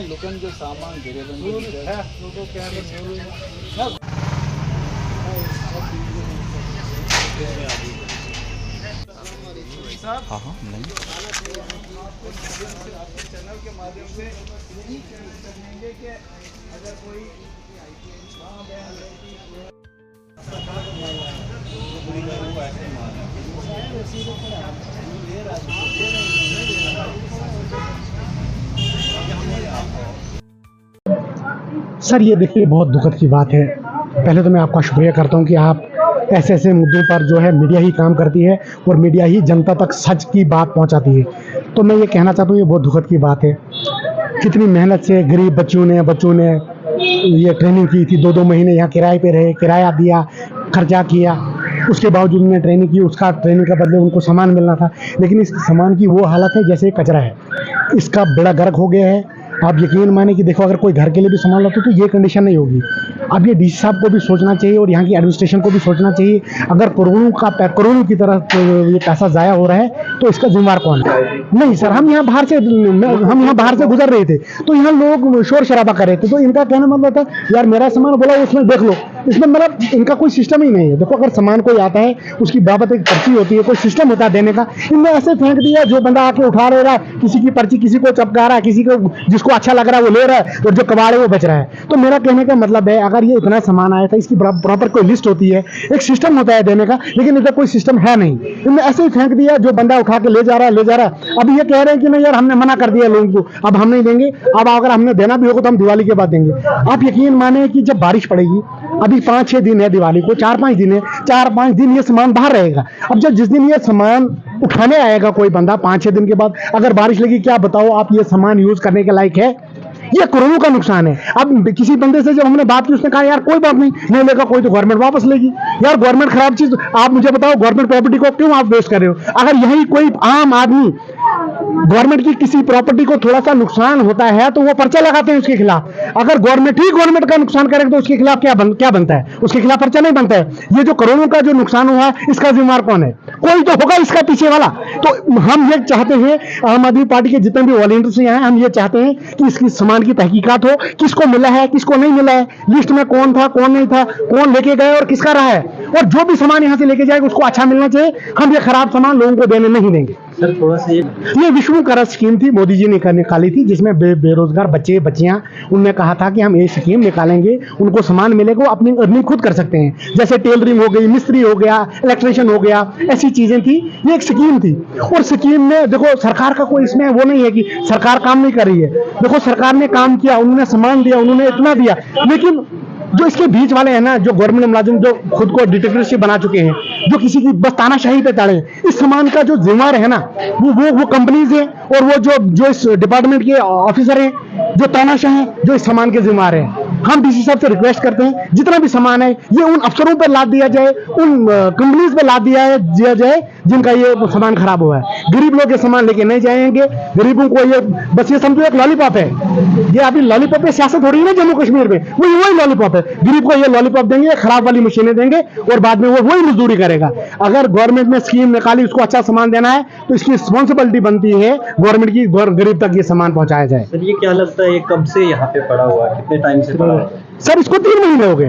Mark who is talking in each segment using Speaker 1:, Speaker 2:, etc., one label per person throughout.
Speaker 1: लोगन जो सामान
Speaker 2: हाँ हाँ नहीं
Speaker 1: आपके चैनल के माध्यम से यही करेंगे कि अगर कोई
Speaker 3: सर ये देखिए बहुत दुखद की बात है। पहले तो मैं आपका शुक्रिया करता हूँ कि आप ऐसे ऐसे मुद्दों पर जो है मीडिया ही काम करती है और मीडिया ही जनता तक सच की बात पहुँचाती है। तो मैं ये कहना चाहता हूँ ये बहुत दुखद की बात है। कितनी मेहनत से गरीब बच्चों ने ये ट्रेनिंग की थी, 2-2 महीने यहाँ किराए पे रहे, किराया दिया, खर्चा किया, उसके बावजूद उन्होंने ट्रेनिंग की, उसका ट्रेनिंग के बदले उनको सामान मिलना था। लेकिन इस सामान की वो हालत है जैसे कचरा है, इसका बेड़ा गर्क हो गया है। आप यकीन माने कि देखो अगर कोई घर के लिए भी सामान लाता तो ये कंडीशन नहीं होगी। अब ये डीसी साहब को भी सोचना चाहिए और यहाँ की एडमिनिस्ट्रेशन को भी सोचना चाहिए। अगर करोड़ों की तरह ये पैसा ज़ाया हो रहा है तो इसका जिम्मेवार कौन है? नहीं सर, हम यहाँ बाहर से गुजर रहे थे तो यहाँ लोग शोर शराबा कर रहे थे, तो इनका कहना मतलब था यार मेरा सामान बोला उसमें देख लो, इसमें मतलब इनका कोई सिस्टम ही नहीं है। देखो अगर सामान कोई आता है उसकी बाबत एक पर्ची होती है, कोई सिस्टम होता है देने का, इनने ऐसे फेंक दिया जो बंदा आके उठा रहा है, किसी की पर्ची किसी को चपका रहा है, किसी को जिसको अच्छा लग रहा है वो ले रहा है और जो कबाड़ है वो बेच रहा है। तो मेरा कहने का मतलब है अगर ये इतना सामान आया था इसकी प्रॉपर कोई लिस्ट होती है, एक सिस्टम होता है देने का, लेकिन इधर कोई सिस्टम है नहीं। इनने ऐसे ही फेंक दिया, जो बंदा उठा के ले जा रहा है। अब ये कह रहे हैं कि नहीं यार हमने मना कर दिया लोगों को, अब हम नहीं देंगे, अब अगर हमने देना भी होगा तो हम दिवाली के बाद देंगे। आप यकीन माने कि जब बारिश पड़ेगी, अभी 5-6 दिन है दिवाली को, 4-5 दिन है, 4-5 दिन ये सामान बाहर रहेगा। अब जब जिस दिन ये सामान उठाने आएगा कोई बंदा 5-6 दिन के बाद, अगर बारिश लगी, क्या बताओ आप ये सामान यूज करने के लायक है? ये करोड़ों का नुकसान है। अब किसी बंदे से जब हमने बात की, उसने कहा यार कोई बात नहीं लेगा कोई तो गवर्नमेंट वापस लेगी। यार गवर्नमेंट खराब चीज, आप मुझे बताओ गवर्नमेंट प्रॉपर्टी को क्यों आप वेस्ट कर रहे हो? अगर यही कोई आम आदमी गवर्नमेंट की किसी प्रॉपर्टी को थोड़ा सा नुकसान होता है तो वो पर्चा लगाते हैं उसके खिलाफ। अगर गवर्नमेंट का नुकसान करेगा तो उसके खिलाफ क्या बनता है? उसके खिलाफ पर्चा नहीं बनता है। ये जो करोड़ों का जो नुकसान हुआ है इसका जिम्मेवार कौन है? कोई तो होगा इसका पीछे वाला। तो हम ये चाहते हैं, आम आदमी पार्टी के जितने भी वॉलंटियर्स हैं, हम ये चाहते हैं कि इसकी सामान की तहकीकात हो, किसको मिला है किसको नहीं मिला है, लिस्ट में कौन था कौन नहीं था, कौन लेके गए और किसका रहा है, और जो भी सामान यहाँ से लेके जाएगा उसको अच्छा मिलना चाहिए। हम ये खराब सामान लोगों को देने नहीं देंगे।
Speaker 1: सर थोड़ा सा
Speaker 3: ये विश्वकर्मा स्कीम थी, मोदी जी ने निकाली थी, जिसमें बेरोजगार बच्चे बच्चियां, उनने कहा था कि हम ये स्कीम निकालेंगे, उनको सामान मिलेगा, अपनी अर्निंग खुद कर सकते हैं। जैसे टेलरिंग हो गई, मिस्त्री हो गया, इलेक्ट्रिशियन हो गया, ऐसी चीजें थी। ये एक स्कीम थी और स्कीम में देखो सरकार का कोई इसमें वो नहीं है कि सरकार काम नहीं कर रही है। देखो सरकार ने काम किया, उन्होंने सामान दिया, उन्होंने इतना दिया, लेकिन जो इसके बीच वाले हैं ना, जो गवर्नमेंट मुलाजिम जो खुद को डिक्टेटरशिप बना चुके हैं, जो किसी की बस तानाशाही पे ताड़े, इस सामान का जो जिम्मेवार है ना वो कंपनीज है, और वो जो इस डिपार्टमेंट के ऑफिसर हैं जो तानाशाह हैं, जो इस सामान के जिम्मेवार हैं। हम डीसी साहब से रिक्वेस्ट करते हैं जितना भी सामान है ये उन अफसरों पर लाद दिया जाए, उन कंपनीज पर लाद दिया जाए जिनका ये सामान खराब हुआ है। गरीब लोग ये सामान लेके नहीं जाएंगे। गरीबों को ये बस ये समझो एक लॉलीपॉप है, ये अभी लॉलीपॉप पे सियासत हो रही है ना जम्मू कश्मीर में, वही लॉलीपॉप है। गरीब को ये लॉलीपॉप देंगे, खराब वाली मशीनें देंगे और बाद में वो वही मजदूरी करेगा। अगर गवर्नमेंट ने स्कीम निकाली, उसको अच्छा सामान देना है तो इसकी रिस्पॉन्सिबिलिटी बनती है गवर्नमेंट की, गरीब तक ये सामान पहुंचाया जाए।
Speaker 1: सर ये क्या लगता है, ये कब से यहाँ पे पड़ा हुआ है, कितने टाइम से पड़ा है?
Speaker 3: सर इसको 3 महीने हो गए।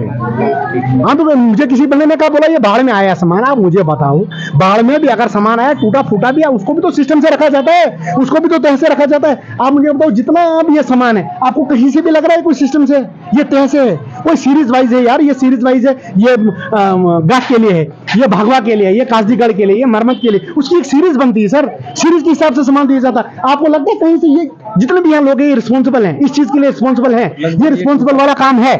Speaker 3: हाँ तो मुझे किसी बंदे ने कहा, बोला ये बाढ़ में आया सामान। आप मुझे बताओ, बाढ़ में भी अगर सामान आया टूटा फूटा भी, उसको भी तो सिस्टम से रखा जाता है, उसको भी तो तह से रखा जाता है। आप मुझे बताओ जितना अब ये सामान है, आपको कहीं से भी लग रहा है कोई सिस्टम से? ये तह से है, कोई सीरीज वाइज है यार, ये सीरीज वाइज है। ये गाठ के लिए है, ये भागवा के लिए है, ये कासदीगढ़ के लिए, ये मरम्मत के लिए, उसकी एक सीरीज बनती है सर, सीरीज के हिसाब से सामान दिया जाता है। आपको लगता है कहीं से ये जितने भी यहाँ लोग हैं ये रिस्पॉन्सिबल हैं, इस चीज के लिए रिस्पॉन्सिबल हैं, ये रिस्पॉन्सिबल वाला काम है।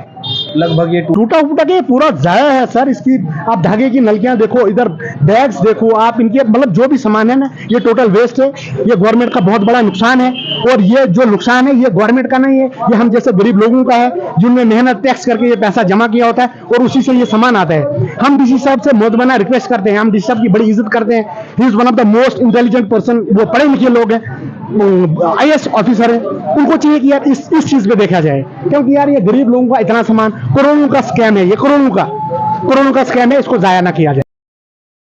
Speaker 1: लगभग ये
Speaker 3: टूटा फूटा के पूरा जाया है सर। इसकी आप धागे की नलकियां देखो, इधर बैग्स देखो आप, इनके मतलब जो भी सामान है ना, ये टोटल वेस्ट है। ये गवर्नमेंट का बहुत बड़ा नुकसान है, और ये जो नुकसान है ये गवर्नमेंट का नहीं है, ये हम जैसे गरीब लोगों का है, जिनने मेहनत टैक्स करके ये पैसा जमा किया होता है और उसी से ये सामान आता है। हम डीसी साहब से मोदबना रिक्वेस्ट करते हैं, हम डीसी साहब की बड़ी इज्जत करते हैं। He is one of the most intelligent person, वो पढ़े लिखे लोग हैं, IAS ऑफिसर है, उनको चाहिए कि यार इस चीज पे देखा जाए, क्योंकि यार ये गरीब लोगों का इतना सामान, करोड़ों का स्कैम है, ये करोड़ों का स्कैम है, इसको जाया ना किया जाए।